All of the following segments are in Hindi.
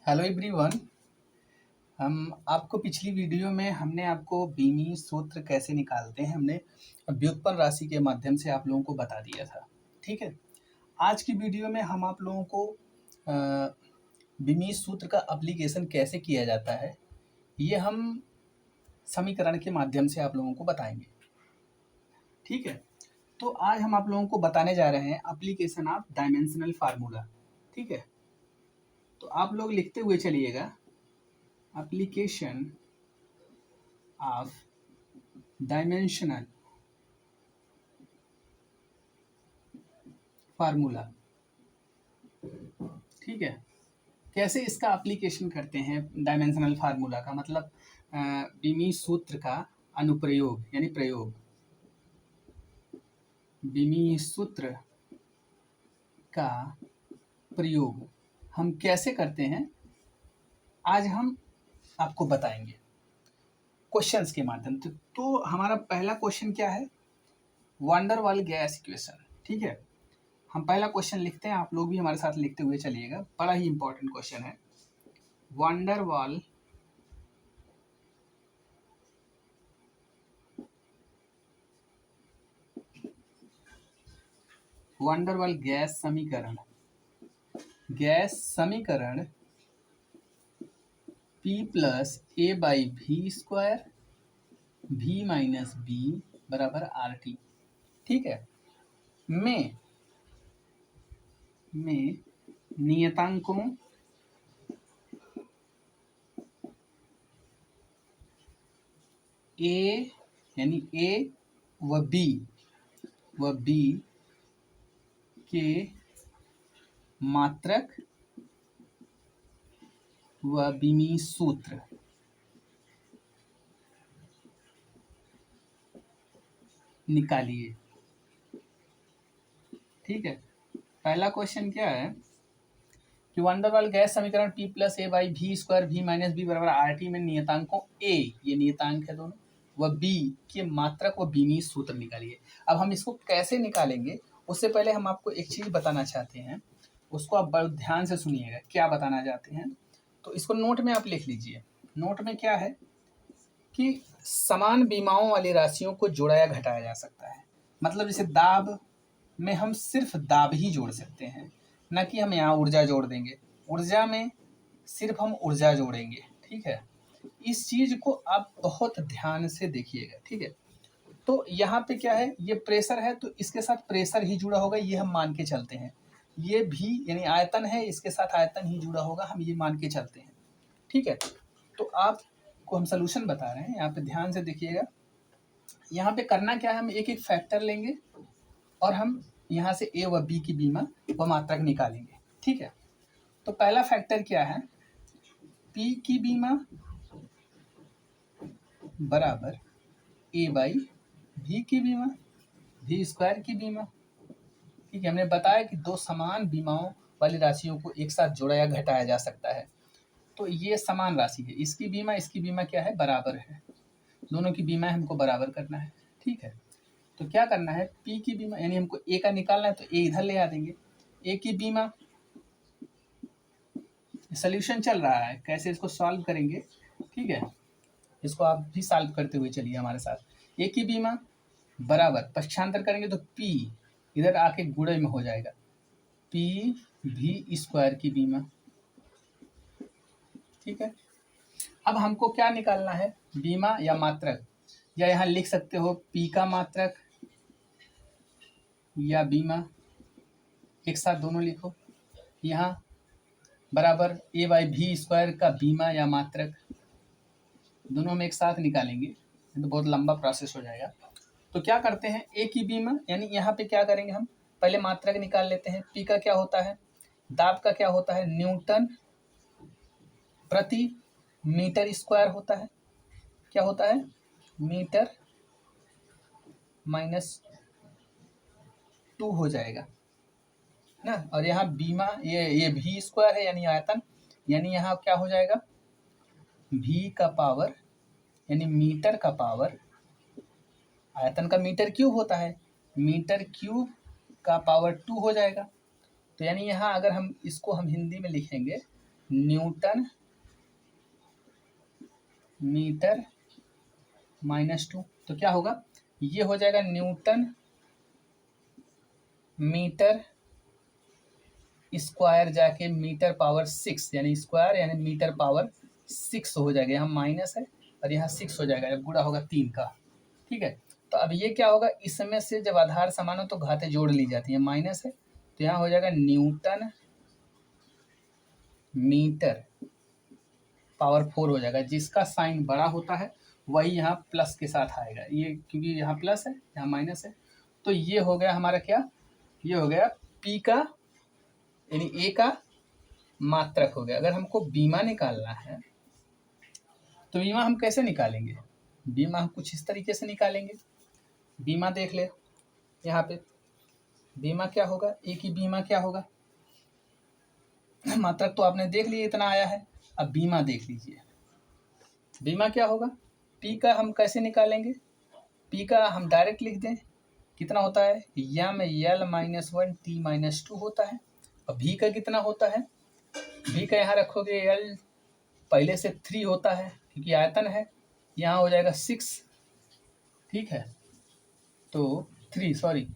Hello everyone. हम आपको पिछली वीडियो में हमने आपको बीमी सूत्र कैसे निकालते हैं हमने व्युत्पन्न राशि के माध्यम से आप लोगों को बता दिया था। ठीक है, आज की वीडियो में हम आप लोगों को बीमी सूत्र का एप्लीकेशन कैसे किया जाता है ये हम समीकरण के माध्यम से आप लोगों को बताएंगे। ठीक है, तो आज हम आप लोगों को बताने जा रहे हैं एप्लीकेशन ऑफ डायमेंशनल फार्मूला। ठीक है, तो आप लोग लिखते हुए चलिएगा application of dimensional फार्मूला। ठीक है, कैसे इसका एप्लीकेशन करते हैं डायमेंशनल फार्मूला का मतलब बीमी सूत्र का अनुप्रयोग यानी प्रयोग। बीमी सूत्र का प्रयोग हम कैसे करते हैं आज हम आपको बताएंगे क्वेश्चंस के माध्यम से। तो हमारा पहला क्वेश्चन क्या है? वान डेर वाल गैस इक्वेशन। ठीक है, हम पहला क्वेश्चन लिखते हैं, आप लोग भी हमारे साथ लिखते हुए चलिएगा, बड़ा ही इंपॉर्टेंट क्वेश्चन है। वान डेर वाल गैस समीकरण P प्लस ए बाई भी स्क्वायर V माइनस बी बराबर आर टी। ठीक है, में नियतांकों ए यानी ए व बी के मात्रक व बीमी सूत्र निकालिए। ठीक है, पहला क्वेश्चन क्या है कि वान डेर वाल गैस समीकरण P प्लस ए बाई भी स्क्वायर V माइनस बी बराबर आर टी में नियतांकों A, ये नियतांक है दोनों, व B के मात्रक व बीमी सूत्र निकालिए। अब हम इसको कैसे निकालेंगे उससे पहले हम आपको एक चीज बताना चाहते हैं, उसको आप बड़े ध्यान से सुनिएगा क्या बताना चाहते हैं। तो इसको नोट में आप लिख लीजिए। नोट में क्या है कि समान बीमाओं वाली राशियों को जोड़ा या घटाया जा सकता है। मतलब जैसे दाब में हम सिर्फ दाब ही जोड़ सकते हैं, ना कि हम यहाँ ऊर्जा जोड़ देंगे। ऊर्जा में सिर्फ हम ऊर्जा जोड़ेंगे। ठीक है, इस चीज को आप बहुत ध्यान से देखिएगा। ठीक है, तो यहाँ पे क्या है, ये प्रेशर है तो इसके साथ प्रेशर ही जुड़ा होगा, ये हम मान के चलते हैं। ये भी यानी आयतन है, इसके साथ आयतन ही जुड़ा होगा, हम ये मान के चलते हैं। ठीक है, तो आपको हम सोल्यूशन बता रहे हैं, यहाँ पे ध्यान से देखिएगा। यहाँ पे करना क्या है, हम एक एक फैक्टर लेंगे और हम यहाँ से ए व बी की बीमा व मात्रक निकालेंगे। ठीक है, तो पहला फैक्टर क्या है, पी की बीमा बराबर ए बाई भी की बीमा, भी स्क्वायर की बीमा। ठीक है, हमने बताया कि दो समान बीमाओं वाली राशियों को एक साथ जोड़ा या घटाया जा सकता है। तो ये समान राशि है, इसकी बीमा क्या है, बराबर है। दोनों की बीमा हमको बराबर करना है। ठीक है, तो क्या करना है, पी की बीमा यानी हमको ए का निकालना है तो ए इधर ले आ देंगे। ए की बीमा, सोल्यूशन चल रहा है, कैसे इसको सॉल्व करेंगे। ठीक है, इसको आप भी सॉल्व करते हुए चलिए हमारे साथ। ए की बीमा बराबर पक्षांतर करेंगे तो पी इधर आके गुणे में हो जाएगा, पी भी स्क्वायर की बीमा। ठीक है, अब हमको क्या निकालना है, बीमा या मात्रक, या यहाँ लिख सकते हो पी का मात्रक या बीमा, एक साथ दोनों लिखो। यहाँ बराबर ए बाई भी स्क्वायर का बीमा या मात्रक, दोनों में एक साथ निकालेंगे तो बहुत लंबा प्रोसेस हो जाएगा। तो क्या करते हैं, ए की बीमा यानी यहाँ पे क्या करेंगे, हम पहले मात्रक निकाल लेते हैं। पी का क्या होता है, दाब का क्या होता है, न्यूटन प्रति मीटर स्क्वायर होता है। क्या होता है, मीटर माइनस 2 हो जाएगा ना। और यहाँ बीमा ये भी स्क्वायर है यानी आयतन, यानी यहाँ क्या हो जाएगा, भी का पावर यानी मीटर का पावर, आयतन का मीटर क्यूब होता है, मीटर क्यूब का पावर 2 हो जाएगा। तो यानी यहाँ अगर हम इसको हम हिंदी में लिखेंगे न्यूटन मीटर -2। तो क्या होगा, ये हो जाएगा न्यूटन मीटर स्क्वायर जाके मीटर पावर 6, यानी स्क्वायर यानी मीटर पावर 6 हो जाएगा। यहाँ माइनस है और यहाँ 6 हो जाएगा, जब गुणा होगा 3 का। ठीक है, तो अब ये क्या होगा, इसमें से जब आधार समान हो तो घातें जोड़ ली जाती है, माइनस है तो यहाँ हो जाएगा न्यूटन मीटर पावर 4 हो जाएगा। जिसका साइन बड़ा होता है वही यहाँ प्लस के साथ आएगा, ये क्योंकि यहाँ प्लस है यहाँ माइनस है। तो ये हो गया हमारा क्या, ये हो गया पी का यानी ए का मात्रक हो गया। अगर हमको बीमा निकालना है तो बीमा हम कैसे निकालेंगे, बीमा हम कुछ इस तरीके से निकालेंगे। बीमा देख ले यहाँ पे, बीमा क्या होगा, ए की बीमा क्या होगा, मात्रक तो आपने देख लिया इतना आया है। अब बीमा देख लीजिए, बीमा क्या होगा, पी का हम कैसे निकालेंगे, पी का हम डायरेक्ट लिख दें, कितना होता है यम एल -1 टी -2 होता है। और भी का कितना होता है, भी का यहाँ रखोगे एल पहले से 3 होता है क्योंकि आयतन है, यहाँ हो जाएगा 6। ठीक है, तो 3 सॉरी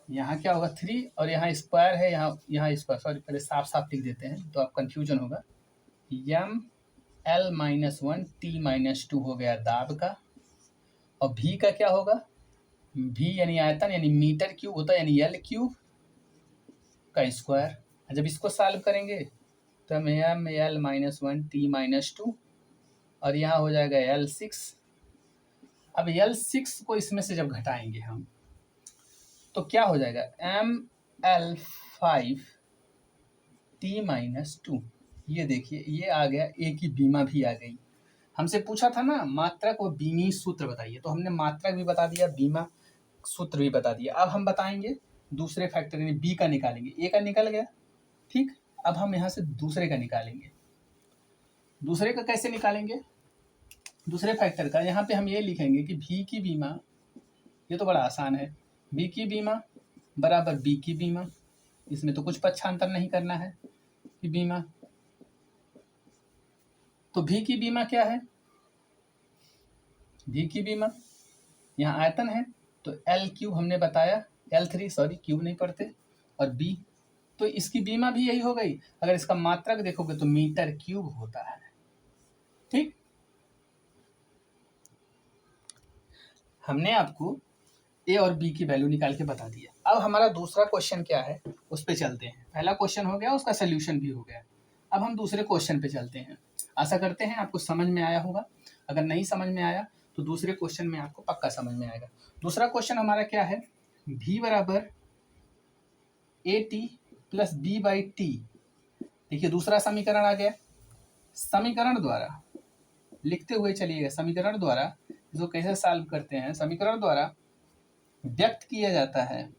यहाँ क्या होगा 3 और यहाँ स्क्वायर है, यहाँ स्क्वायर सॉरी, पहले साफ साफ लिख देते हैं तो आप कंफ्यूजन होगा। यम एल -1 टी -2 हो गया दाब का, और भी का क्या होगा, भी यानी आयतन यानी मीटर क्यूब होता है, यानी एल क्यूब का स्क्वायर। जब इसको सॉल्व करेंगे तो हम एम एल -1 टी -2 और यहाँ हो जाएगा L6। अब L6 को इसमें से जब घटाएंगे हम तो क्या हो जाएगा ML5 टी -2। ये देखिए ये आ गया, ए की बीमा भी आ गई। हमसे पूछा था ना मात्रक व बीमी सूत्र बताइए, तो हमने मात्रक भी बता दिया, बीमा सूत्र भी बता दिया। अब हम बताएंगे दूसरे फैक्टर यानी बी का निकालेंगे, ए का निकल गया। ठीक, अब हम यहाँ से दूसरे का निकालेंगे। दूसरे का कैसे निकालेंगे, दूसरे फैक्टर का, यहाँ पे हम ये लिखेंगे कि भी की बीमा, ये तो बड़ा आसान है, बी की बीमा बराबर बी की बीमा, इसमें तो कुछ पक्षांतर नहीं करना है कि बीमा। तो भी की बीमा क्या है, भी की बीमा यहाँ आयतन है तो एल क्यूब हमने बताया, L3 सॉरी क्यूब नहीं पढ़ते, और बी तो इसकी बीमा भी यही हो गई। अगर इसका मात्रक देखोगे तो मीटर क्यूब होता है। ठीक, हमने आपको ए और बी की वैल्यू निकाल के बता दिया। अब हमारा दूसरा क्वेश्चन क्या है उस पर चलते हैं। पहला क्वेश्चन हो गया, उसका सोल्यूशन भी हो गया। अब हम दूसरे क्वेश्चन पे चलते हैं। आशा करते हैं आपको समझ में आया होगा, अगर नहीं समझ में आया तो दूसरे क्वेश्चन में आपको पक्का समझ में आएगा। दूसरा क्वेश्चन हमारा क्या है, v बराबर A T plus B by T. देखिए दूसरा समीकरण आ गया, समीकरण द्वारा लिखते हुए चलिएगा। समीकरण द्वारा इसको कैसे सॉल्व करते हैं, समीकरण द्वारा व्यक्त किया जाता है,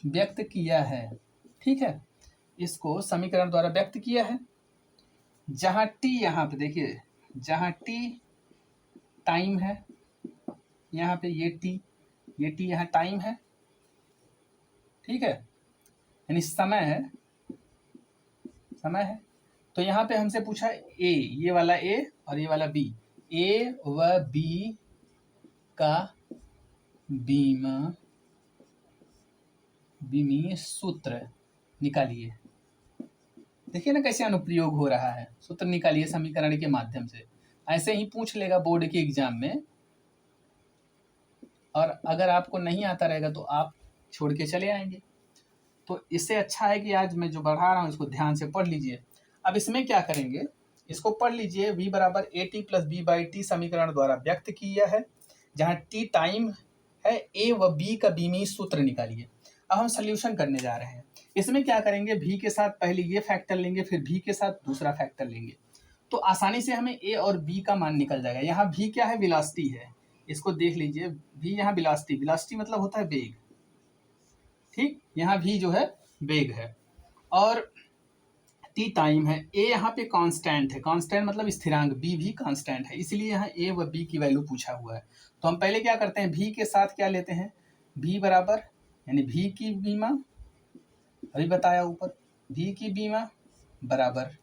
व्यक्त किया है। ठीक है, इसको समीकरण द्वारा व्यक्त किया है। जहां टी, यहाँ पे देखिए जहां टी टाइम है, यहाँ पे ये टी यहाँ टाइम है। ठीक है, यानी समय है, समय है। तो यहाँ पे हमसे पूछा ए, ये वाला ए और ये वाला बी, ए व बी का बीमा बीमी सूत्र निकालिए। देखिए ना कैसे अनुप्रयोग हो रहा है, सूत्र निकालिए समीकरण के माध्यम से। ऐसे ही पूछ लेगा बोर्ड के एग्जाम में, और अगर आपको नहीं आता रहेगा तो आप छोड़ के चले आएंगे। तो इससे अच्छा है कि आज मैं जो बढ़ा रहा हूँ इसको ध्यान से पढ़ लीजिए। अब इसमें क्या करेंगे, इसको पढ़ लीजिए। v बराबर A T plus B by T समीकरण द्वारा व्यक्त किया है, जहाँ टी टाइम है, ए व बी का बीमी सूत्र निकालिए। अब हम सोल्यूशन करने जा रहे हैं। इसमें क्या करेंगे, भी के साथ पहले ये फैक्टर लेंगे, फिर भी के साथ दूसरा फैक्टर लेंगे, तो आसानी से हमें ए और बी का मान निकल जाएगा। यहाँ भी क्या है, वेलोसिटी है, इसको देख लीजिए। भी यहाँ वेलोसिटी, वेलोसिटी मतलब होता है वेग। ठीक, यहाँ भी जो है वेग है, और टी टाइम है। ए यहाँ पे कांस्टेंट है, कांस्टेंट मतलब स्थिरांक, बी भी कांस्टेंट है, इसलिए यहाँ ए व बी की वैल्यू पूछा हुआ है। तो हम पहले क्या करते हैं, भी के साथ क्या लेते हैं, भी बराबर यानी भी की बीमा अभी बताया ऊपर, v की बीमा बराबर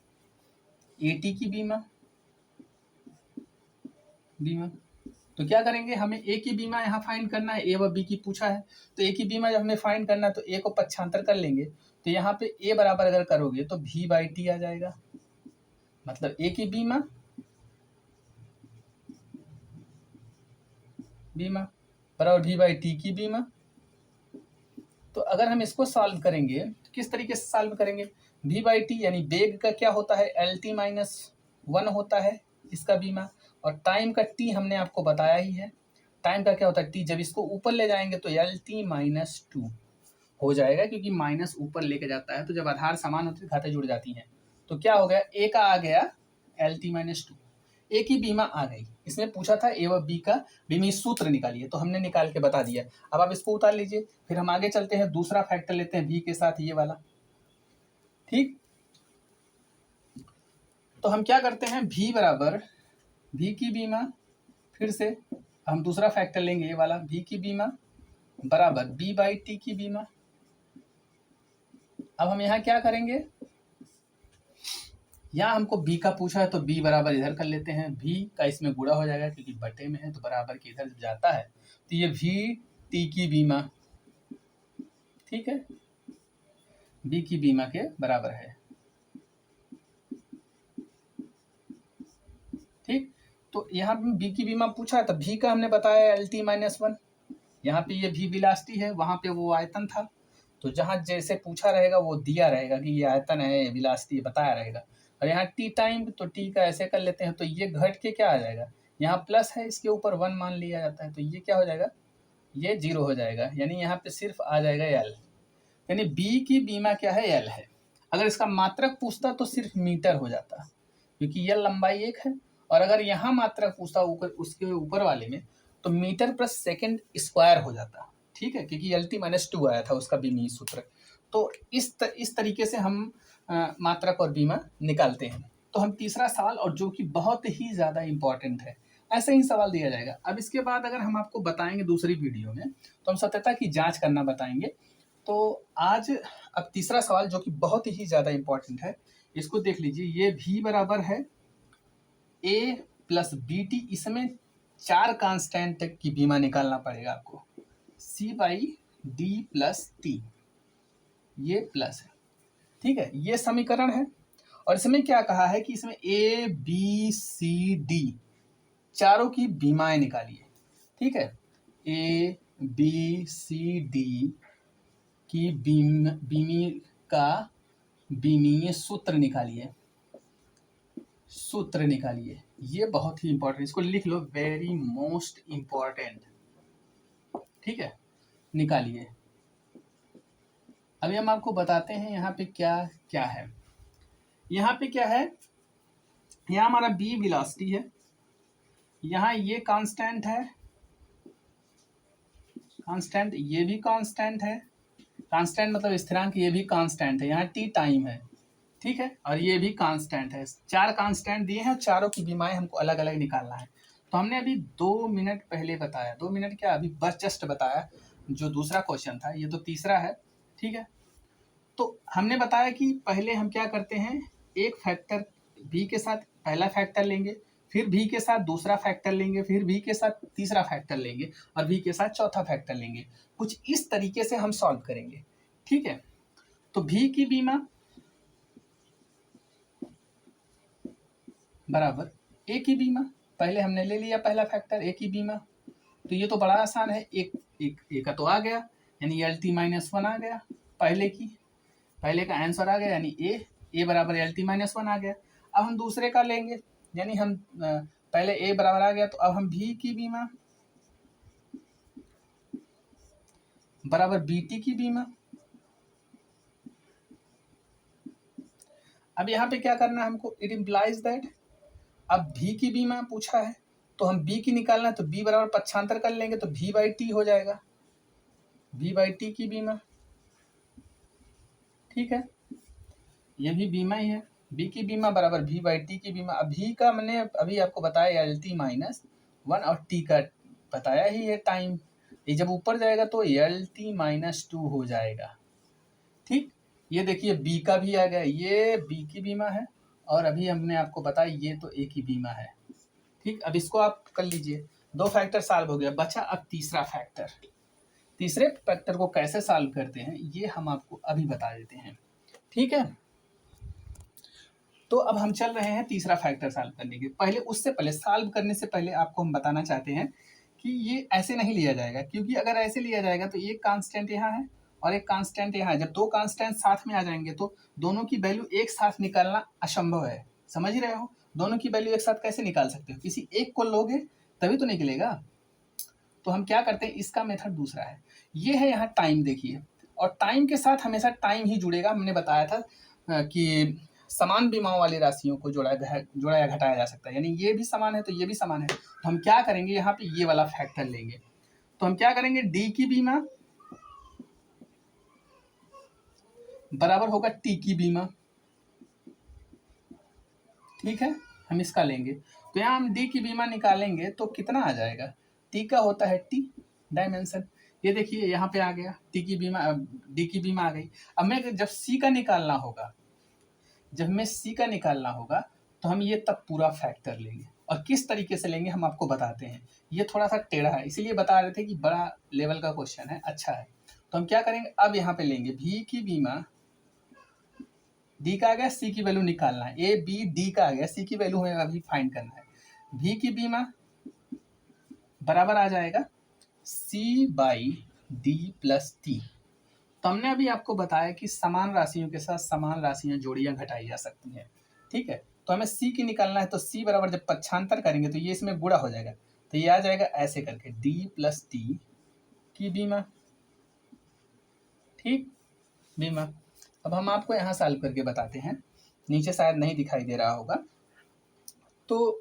at की बीमा तो क्या करेंगे, हमें a की बीमा यहाँ फाइंड करना है, a व b की पूछा है, तो a की बीमा जब हमें फाइंड करना है तो a को पक्षांतर कर लेंगे, तो यहाँ पे a बराबर अगर करोगे तो v/t आ जाएगा, मतलब a की बीमा बराबर v/t की बीमा। तो अगर हम इसको सॉल्व करेंगे तो किस तरीके से सॉल्व करेंगे, v/t यानी वेग का क्या होता है, lt-1 होता है इसका बीमा, और टाइम का t हमने आपको बताया ही है, टाइम का क्या होता है t, जब इसको ऊपर ले जाएंगे तो lt-2 हो जाएगा, क्योंकि माइनस ऊपर लेके जाता है, तो जब आधार समान होते हैं घातें जुड़ जाती हैं, तो क्या हो गया, a का आ गया lt-2, ए की बीमा आ गई। इसमें पूछा था ए व बी का बीमी सूत्र निकालिए, तो हमने निकाल के बता दिया। अब आप इसको उतार लीजिए, फिर हम आगे चलते हैं, दूसरा फैक्टर लेते हैं बी के साथ, ये वाला, ठीक। तो हम क्या करते हैं, v बराबर v की बीमा, फिर से हम दूसरा फैक्टर लेंगे, ये वाला v की बीमा बराबर b/t की बीमा। अब हम यहाँ क्या करेंगे, यहाँ हमको b का पूछा है तो b बराबर इधर कर लेते हैं, v का इसमें गुणा हो जाएगा क्योंकि बटे में है, तो बराबर के इधर जाता है, तो ये v/t की बीमा, ठीक है, b की बीमा के बराबर है, ठीक। तो यहाँ पे b की बीमा पूछा है, तो v का हमने बताया lt-1, यहाँ पे ये v विलासिटी है, वहाँ पे वो आयतन था, तो जहाँ जैसे पूछा रहेगा वो दिया रहेगा कि ये आयतन है, विलासिटी बताया रहेगा, और यहाँ t टाइम, तो t का ऐसे कर लेते हैं, तो ये घट के क्या आ जाएगा, यहाँ प्लस है, इसके ऊपर 1 मान लिया जाता है, तो ये क्या हो जाएगा, ये 0 हो जाएगा, यानी यहाँ पे सिर्फ आ जाएगा l, यानी b की बीमा क्या है, l है। अगर इसका मात्रक पूछता तो सिर्फ मीटर हो जाता, क्योंकि यह लंबाई 1 है, और अगर यहाँ मात्रक पूछता ऊपर, उसके ऊपर वाले में, तो मीटर प्रति सेकंड स्क्वायर हो जाता, ठीक है, क्योंकि lt-2 आया था उसका बीमी सूत्र। तो इस तरीके से हम मात्रक और बीमा निकालते हैं। तो हम तीसरा सवाल, और जो कि बहुत ही ज़्यादा इम्पॉर्टेंट है, ऐसे ही सवाल दिया जाएगा। अब इसके बाद अगर हम आपको बताएंगे दूसरी वीडियो में, तो हम सत्यता की जांच करना बताएंगे। तो आज अब तीसरा सवाल जो कि बहुत ही ज़्यादा इम्पॉर्टेंट है, इसको देख लीजिए। ये v बराबर है a प्लस बी टी, इसमें 4 कांस्टेंट की बीमा निकालना पड़ेगा आपको, c/d प्लस t, ये प्लस है, ठीक है, ये समीकरण है। और इसमें क्या कहा है कि इसमें a b c d चारों की बीमाएं निकालिए, ठीक है, a b c d की बीमीय सूत्र निकालिए, ये बहुत ही इंपॉर्टेंट, इसको लिख लो, वेरी मोस्ट इंपॉर्टेंट, ठीक है, निकालिए। अभी हम आपको बताते हैं यहाँ पे क्या क्या है। यहाँ पे क्या है, यहाँ हमारा b वेलोसिटी है, यहाँ ये कांस्टेंट है, कांस्टेंट, ये भी कांस्टेंट है, कांस्टेंट मतलब स्थिरांक, ये भी कांस्टेंट है, यहाँ t टाइम है, ठीक है, और ये भी कांस्टेंट है। 4 कांस्टेंट दिए हैं और चारों की बीमाएं हमको अलग अलग निकालना है। तो हमने अभी 2 मिनट पहले बताया, 2 मिनट क्या, अभी बस जस्ट बताया, जो दूसरा क्वेश्चन था, ये तो तीसरा है, ठीक है। तो हमने बताया कि पहले हम क्या करते हैं, एक फैक्टर v के साथ पहला फैक्टर लेंगे, फिर v के साथ दूसरा फैक्टर लेंगे, फिर v के साथ तीसरा फैक्टर लेंगे, और v के साथ चौथा फैक्टर लेंगे। कुछ इस तरीके से हम सॉल्व करेंगे, ठीक है। तो v की बीमा बराबर a की बीमा, पहले हमने ले लिया पहला फैक्टर a की बीमा, तो ये तो बड़ा आसान है, एक a का तो आ गया, यानी lt-1 आ गया, पहले का आंसर आ गया, यानी a बराबर lt-1 आ गया। अब हम दूसरे का लेंगे, यानी हम पहले a बराबर आ गया, तो अब हम v की बीमा बराबर bt की बीमा। अब यहाँ पे क्या करना है हमको, इट इम्प्लाइज दैट, अब v की बीमा पूछा है तो हम b की निकालना है, तो b बराबर पक्षांतर कर लेंगे, तो v/t हो जाएगा, v/t की बीमा, ठीक है, ये भी बीमा ही है, b की बीमा बराबर v/t की बीमा। अब v का मैंने अभी आपको बताया lt-1 और t का बताया ही है टाइम, ये जब ऊपर जाएगा तो lt-2 हो जाएगा, ठीक। ये देखिए बी का भी आ गया, ये बी की बीमा है और अभी हमने आपको बताया ये तो ए की बीमा है। ठीक, अब इसको आप कर लीजिए, 2 फैक्टर सॉल्व हो गया, बचा अब तीसरा फैक्टर। तीसरे फैक्टर को कैसे सॉल्व करते हैं ये हम आपको अभी बता देते हैं। ठीक है, तो अब हम चल रहे हैं तीसरा फैक्टर सॉल्व करने के। पहले उससे पहले सॉल्व करने से पहले आपको हम बताना चाहते हैं कि ये ऐसे नहीं लिया जाएगा, क्योंकि अगर ऐसे लिया जाएगा तो एक कांस्टेंट यहाँ है और एक कांस्टेंट यहाँ है। जब दो कांस्टेंट साथ में आ जाएंगे तो दोनों की वैल्यू एक साथ निकालना असंभव है। समझ रहे हो, दोनों की वैल्यू एक साथ कैसे निकाल सकते हो, किसी एक को लोगे तभी तो निकलेगा। तो हम क्या करते हैं, इसका मेथड दूसरा है। ये है यहाँ टाइम, देखिए, और टाइम के साथ हमेशा टाइम ही जुड़ेगा। हमने बताया था कि समान बीमाओं वाली राशियों को जोड़ा या घटाया जा सकता है, यानी ये भी समान है तो ये भी समान है। तो हम क्या करेंगे, यहाँ पे ये वाला फैक्टर लेंगे। तो हम क्या करेंगे, डी की बीमा बराबर होगा टी की बीमा। ठीक है, हम इसका लेंगे तो यहाँ हम डी की बीमा निकालेंगे तो कितना आ जाएगा, टी का होता है टी डायमेंशन। ये देखिए यहाँ पे आ गया टी की बीमा, डी की बीमा आ गई। अब मैं जब सी का निकालना होगा, जब हमें सी का निकालना होगा तो हम ये तब पूरा फैक्टर लेंगे, और किस तरीके से लेंगे हम आपको बताते हैं। ये थोड़ा सा टेढ़ा है, इसीलिए बता रहे थे कि बड़ा लेवल का क्वेश्चन है, अच्छा है। तो हम क्या करेंगे, अब यहाँ पे लेंगे भी की बीमा, डी का आ गया, सी की वैल्यू निकालना है, ए बी डी का आ गया, सी की वैल्यू हमें अभी फाइंड करना है। भी की बीमा बराबर आ जाएगा सी बाई डी प्लस टी। तो हमने अभी आपको बताया कि समान राशियों के साथ समान राशियां जोड़ियां घटाई जा सकती हैं। ठीक है, तो हमें सी की निकालना है, तो सी बराबर जब पक्षांतर करेंगे तो ये इसमें गुणा हो जाएगा, तो ये आ जाएगा ऐसे करके डी प्लस टी की बीमा। ठीक, बीमा। अब हम आपको यहाँ सॉल्व करके बताते हैं, नीचे शायद नहीं दिखाई दे रहा होगा, तो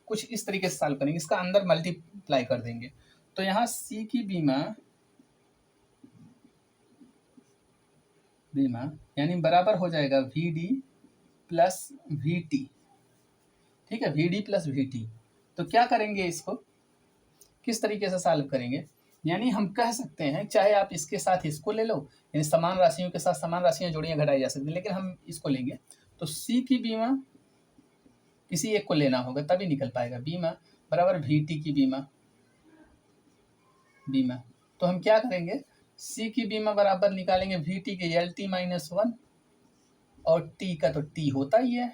कुछ इस तरीके से सॉल्व करेंगे, इसका अंदर मल्टीप्लाई कर देंगे। तो यहाँ सी की बीमा बीमा यानी बराबर हो जाएगा V D plus V T. ठीक है, V D plus V T. तो क्या करेंगे, इसको किस तरीके से सॉल्व करेंगे, यानी हम कह सकते हैं चाहे आप इसके साथ इसको ले लो, यानी समान राशियों के साथ समान राशियां जोड़ियां घटाई जा सकती हैं, लेकिन हम इसको लेंगे। तो सी की बीमा किसी एक को लेना होगा तभी निकल पाएगा, बीमा बराबर वी टी की बीमा बीमा। तो हम क्या करेंगे, सी की बीमा बराबर निकालेंगे वी टी के एल टी माइनस वन, और टी का तो टी होता ही है,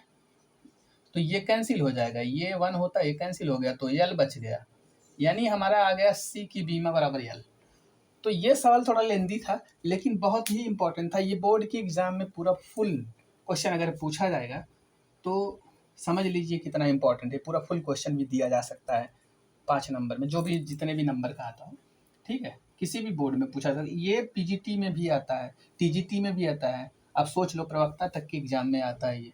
तो ये कैंसिल हो जाएगा, ये वन होता है, ये कैंसिल हो गया, तो यल बच गया, यानी हमारा आ गया सी की बीमा बराबर यल। तो ये सवाल थोड़ा लेंदी था लेकिन बहुत ही इंपॉर्टेंट था। ये बोर्ड के एग्जाम में पूरा फुल क्वेश्चन अगर पूछा जाएगा तो समझ लीजिए कितना इंपॉर्टेंट है। पूरा फुल क्वेश्चन भी दिया जा सकता है 5 नंबर में, जो भी जितने भी नंबर का आता हो। ठीक है, किसी भी बोर्ड में पूछा जाता है, ये पीजीटी में भी आता है, टीजीटी में भी आता है, आप सोच लो प्रवक्ता तक के एग्जाम में आता है ये।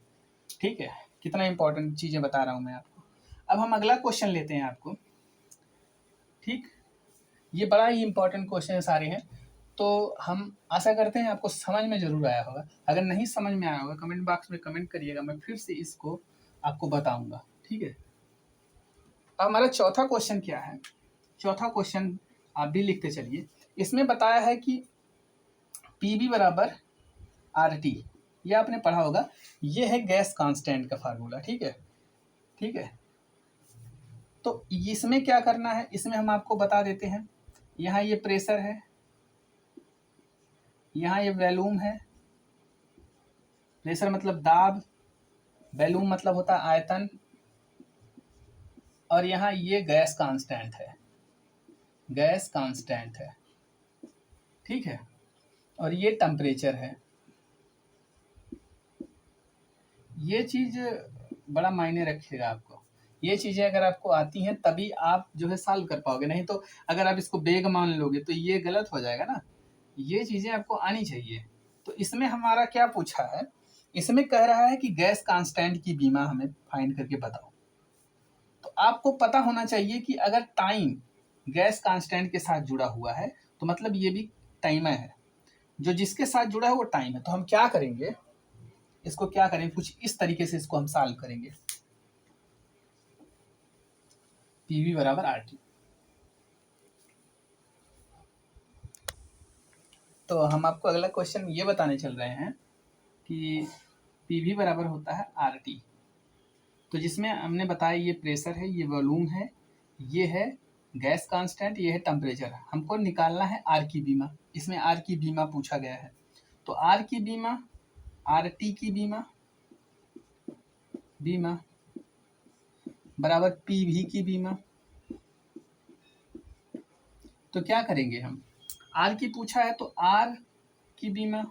ठीक है, कितना इंपॉर्टेंट चीज़ें बता रहा हूँ मैं आपको। अब हम अगला क्वेश्चन लेते हैं आपको। ठीक, ये बड़ा ही इंपॉर्टेंट क्वेश्चन सारे हैं, तो हम आशा करते हैं आपको समझ में जरूर आया होगा। अगर नहीं समझ में आया होगा कमेंट बॉक्स में कमेंट करिएगा, मैं फिर से इसको आपको बताऊंगा। ठीक है, अब हमारा चौथा क्वेश्चन क्या है, चौथा क्वेश्चन आप भी लिखते चलिए। इसमें बताया है कि पी बी बराबर आर टी, ये आपने पढ़ा होगा, ये है गैस कांस्टेंट का फार्मूला। ठीक है, ठीक है, तो इसमें क्या करना है, इसमें हम आपको बता देते हैं। यहाँ ये प्रेशर है, यहाँ ये वैल्यूम है, प्रेशर मतलब दाब, वैल्यूम मतलब होता है आयतन, और यहाँ ये गैस कांस्टेंट है, गैस कांस्टेंट है। ठीक है, और ये टेम्परेचर है। ये चीज़ बड़ा मायने रखेगा आपको, ये चीज़ें अगर आपको आती हैं तभी आप जो है सॉल्व कर पाओगे, नहीं तो अगर आप इसको बेग मान लोगे तो ये गलत हो जाएगा ना। ये चीज़ें आपको आनी चाहिए। तो इसमें हमारा क्या पूछा है, इसमें कह रहा है कि गैस कांस्टेंट की बीमा हमें फाइंड करके बताओ। तो आपको पता होना चाहिए कि अगर टाइम गैस कांस्टेंट के साथ जुड़ा हुआ है तो मतलब ये भी टाइमर है, जो जिसके साथ जुड़ा है वो टाइम है। तो हम क्या करेंगे, इसको क्या करेंगे, कुछ इस तरीके से इसको हम सॉल्व करेंगे। पी वी बराबर आर टी। तो हम आपको अगला क्वेश्चन ये बताने चल रहे हैं कि पी वी बराबर होता है आर टी। तो जिसमें हमने बताया ये प्रेशर है, ये वॉल्यूम है, ये है गैस कांस्टेंट, ये है टेम्परेचर। हमको निकालना है आर की बीमा। इसमें आर की बीमा पूछा गया है, तो आर की बीमा, आर टी की बीमा बराबर पी वी की बीमा। तो क्या करेंगे हम, आर की पूछा है तो आर की बीमा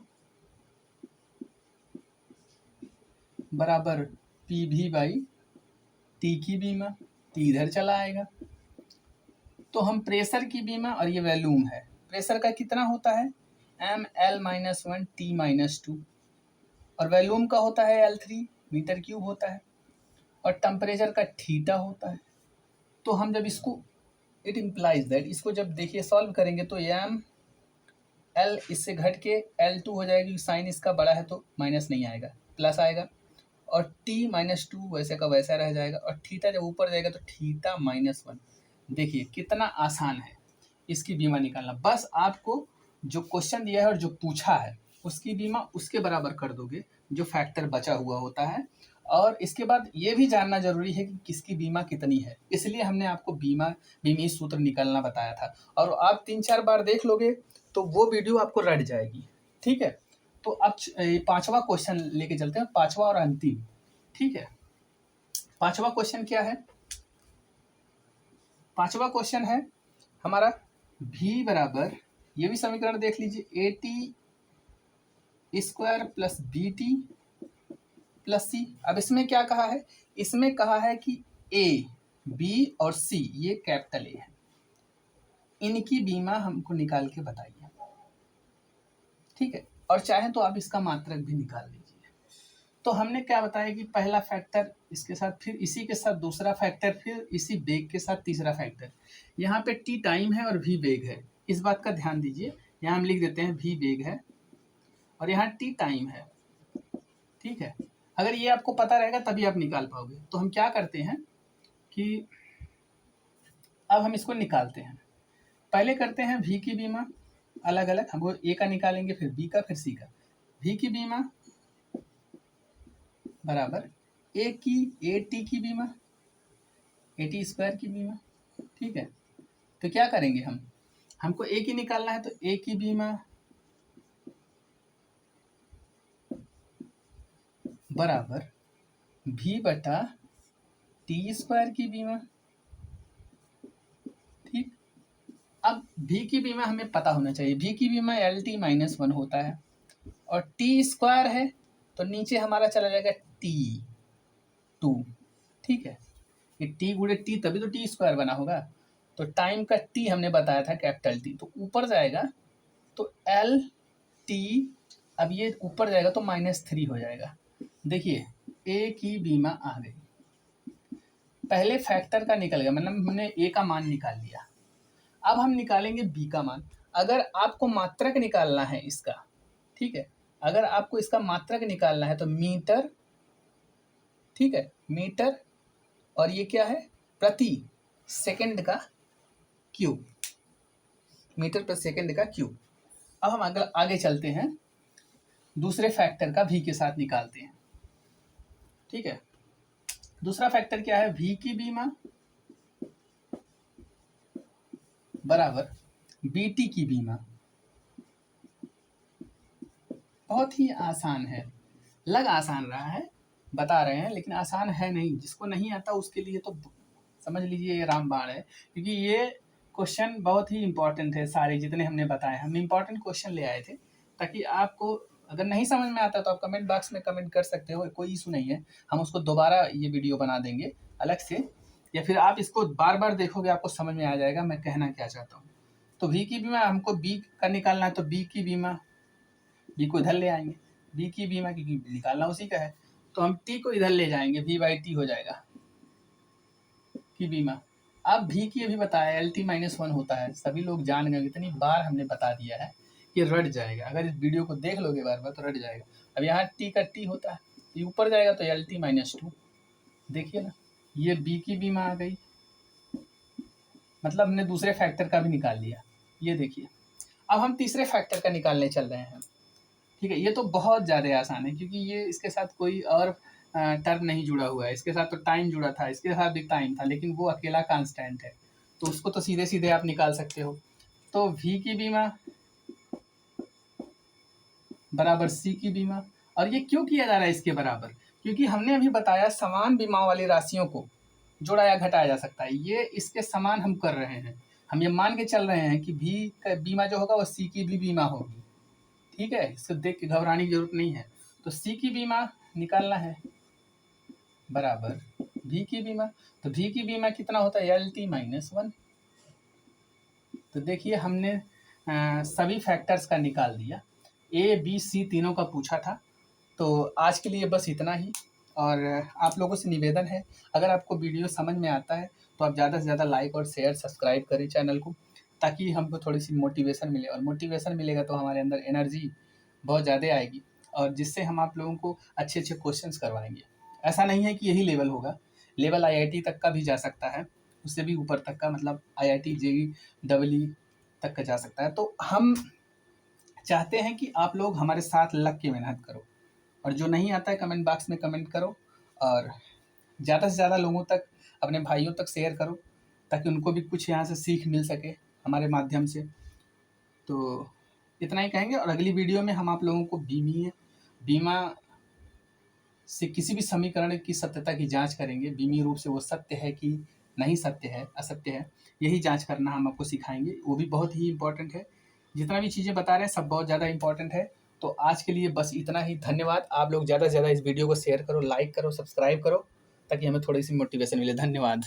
बराबर पी वी बाई टी की बीमा, टी इधर चला आएगा। तो हम प्रेशर की बीमा, और ये वॉल्यूम है, प्रेशर का कितना होता है ml-1 T-2, और वॉल्यूम का होता है L3 मीटर क्यूब होता है, और टेम्परेचर का थीटा होता है। तो हम जब इसको, इट इम्प्लाइज दैट, इसको जब देखिए सॉल्व करेंगे तो एम एल इससे घट के L2 हो जाएगा, क्योंकि साइन इसका बड़ा है तो माइनस नहीं आएगा, प्लस आएगा, और T-2 वैसे का वैसा रह जाएगा, और थीटा जब ऊपर जाएगा तो थीटा-1। देखिए कितना आसान है इसकी बीमा निकालना। बस आपको जो क्वेश्चन दिया है और जो पूछा है उसकी बीमा उसके बराबर कर दोगे जो फैक्टर बचा हुआ होता है। और इसके बाद ये भी जानना जरूरी है कि किसकी बीमा कितनी है, इसलिए हमने आपको बीमी सूत्र निकालना बताया था। और आप 3-4 बार देख लोगे तो वो वीडियो आपको रट जाएगी। ठीक है, तो अब 5वां क्वेश्चन लेके चलते हैं, 5वां और अंतिम। ठीक है, 5वां क्वेश्चन क्या है, 5वां क्वेश्चन है हमारा v बराबर, ये भी समीकरण देख लीजिए, AT square plus BT plus C। अब इसमें क्या कहा है, इसमें कहा है कि A, B और C ये कैपिटल A है, इनकी बीमा हमको निकाल के बताइए। ठीक है, और चाहे तो आप इसका मात्रक भी निकाल लीजिए। तो हमने क्या बताया कि पहला फैक्टर इसके साथ, फिर इसी के साथ दूसरा फैक्टर, फिर इसी वेग के साथ तीसरा फैक्टर। यहाँ पे t टाइम है और v वेग है, इस बात का ध्यान दीजिए। यहाँ हम लिख देते हैं v वेग है और यहाँ t टाइम है। ठीक है, अगर ये आपको पता रहेगा तभी आप निकाल पाओगे। तो हम क्या करते हैं कि अब हम इसको निकालते हैं। पहले करते हैं v की बीमा अलग अलग, हमको a का निकालेंगे, फिर b का, फिर c का। v की बीमा बराबर AT की बीमा, AT स्क्वायर की बीमा। ठीक है, तो क्या करेंगे हम, हमको A की निकालना है तो A की बीमा बराबर V बटा T स्क्वायर की बीमा। ठीक, अब V की बीमा हमें पता होना चाहिए, V की बीमा LT-1 होता है, और T स्क्वायर है तो नीचे हमारा चला जाएगा T2। ठीक है, ये T गुणे T तभी तो T स्क्वायर बना होगा। तो टाइम का T हमने बताया था कैपिटल T, तो ऊपर जाएगा तो LT, अब ये ऊपर जाएगा तो -3 हो जाएगा। देखिए A की बीमा आ गई, पहले फैक्टर का निकल गया, मतलब हमने A का मान निकाल लिया। अब हम निकालेंगे B का मान। अगर आपको मात्रक निकालना है इसका, ठीक है, अगर आपको इसका मात्रक निकालना है तो मीटर, ठीक है, मीटर, और ये क्या है, प्रति सेकंड का क्यूब, मीटर प्रति सेकंड का क्यूब। अब हम आगे चलते हैं, दूसरे फैक्टर का V के साथ निकालते हैं। ठीक है, दूसरा फैक्टर क्या है, V की बीमा बराबर BT की बीमा। बहुत ही आसान है, लग आसान रहा है, बता रहे हैं, लेकिन आसान है नहीं। जिसको नहीं आता उसके लिए तो समझ लीजिए ये रामबाण है, क्योंकि ये क्वेश्चन बहुत ही इंपॉर्टेंट है। सारे जितने हमने बताए, हम इंपॉर्टेंट क्वेश्चन ले आए थे, ताकि आपको अगर नहीं समझ में आता तो आप कमेंट बॉक्स में कमेंट कर सकते हो, कोई इशू नहीं है। हम उसको दोबारा ये वीडियो बना देंगे अलग से, या फिर आप इसको बार बार देखोगे आपको समझ में आ जाएगा मैं कहना क्या चाहता हूँ। तो V की बीमा हमको B का निकालना है, तो B की बीमा, B को इधर ले आएंगे, B की बीमा क्योंकि निकालना उसी का है, तो हम T को इधर ले जाएंगे, V/T हो जाएगा की बीमा। अब V की अभी बताया LT-1 होता है, सभी लोग जान गए, इतनी बार हमने बता दिया है कि रट जाएगा। अगर इस वीडियो को देख लोगे बार बार तो रट जाएगा। अब यहाँ T का T होता है, ये ऊपर जाएगा तो LT-2। देखिए ना, ये B की बीमा आ गई, मतलब हमने दूसरे फैक्टर का भी निकाल लिया। ये देखिए, अब हम तीसरे फैक्टर का निकालने चल रहे हैं। ठीक है, ये तो बहुत ज़्यादा आसान है क्योंकि ये इसके साथ कोई और टर्म नहीं जुड़ा हुआ है। इसके साथ तो टाइम जुड़ा था, इसके साथ भी टाइम था, लेकिन वो अकेला कांस्टेंट है, तो उसको तो सीधे सीधे आप निकाल सकते हो। तो v की बीमा बराबर c की बीमा। और ये क्यों किया जा रहा है इसके बराबर? क्योंकि हमने अभी बताया समान बीमाओं वाली राशियों को जोड़ा या घटाया जा सकता है, ये इसके समान हम कर रहे हैं। हम ये मान के चल रहे हैं कि v का बीमा जो होगा वो c की भी बीमा होगी। ठीक है, इसको देख के घबराने की जरूरत नहीं है। तो c की बीमा निकालना है बराबर v की बीमा। तो v की बीमा कितना होता है? LT-1। तो देखिए हमने सभी फैक्टर्स का निकाल दिया, ए बी सी तीनों का पूछा था। तो आज के लिए बस इतना ही। और आप लोगों से निवेदन है, अगर आपको वीडियो समझ में आता है तो आप ज़्यादा से ज़्यादा लाइक और शेयर सब्सक्राइब करें चैनल को, ताकि हमको थोड़ी सी मोटिवेशन मिले, और मोटिवेशन मिलेगा तो हमारे अंदर एनर्जी बहुत ज़्यादा आएगी, और जिससे हम आप लोगों को अच्छे अच्छे क्वेश्चंस करवाएंगे। ऐसा नहीं है कि यही लेवल होगा, लेवल आईआईटी तक का भी जा सकता है, उससे भी ऊपर तक का, मतलब आईआईटी जेई डबल तक का जा सकता है। तो हम चाहते हैं कि आप लोग हमारे साथ लग के मेहनत करो, और जो नहीं आता है कमेंट बॉक्स में कमेंट करो, और ज़्यादा से ज़्यादा लोगों तक, अपने भाइयों तक शेयर करो, ताकि उनको भी कुछ यहाँ से सीख मिल सके हमारे माध्यम से। तो इतना ही कहेंगे, और अगली वीडियो में हम आप लोगों को बीमा से किसी भी समीकरण की सत्यता की जांच करेंगे। बीमीय रूप से वो सत्य है कि नहीं सत्य है, असत्य है, यही जांच करना हम आपको सिखाएंगे। वो भी बहुत ही इम्पोर्टेंट है। जितना भी चीज़ें बता रहे हैं सब बहुत ज़्यादा इम्पोर्टेंट है। तो आज के लिए बस इतना ही। धन्यवाद। आप लोग ज़्यादा से ज़्यादा इस वीडियो को शेयर करो, लाइक करो, सब्सक्राइब करो, ताकि हमें थोड़ी सी मोटिवेशन मिले। धन्यवाद।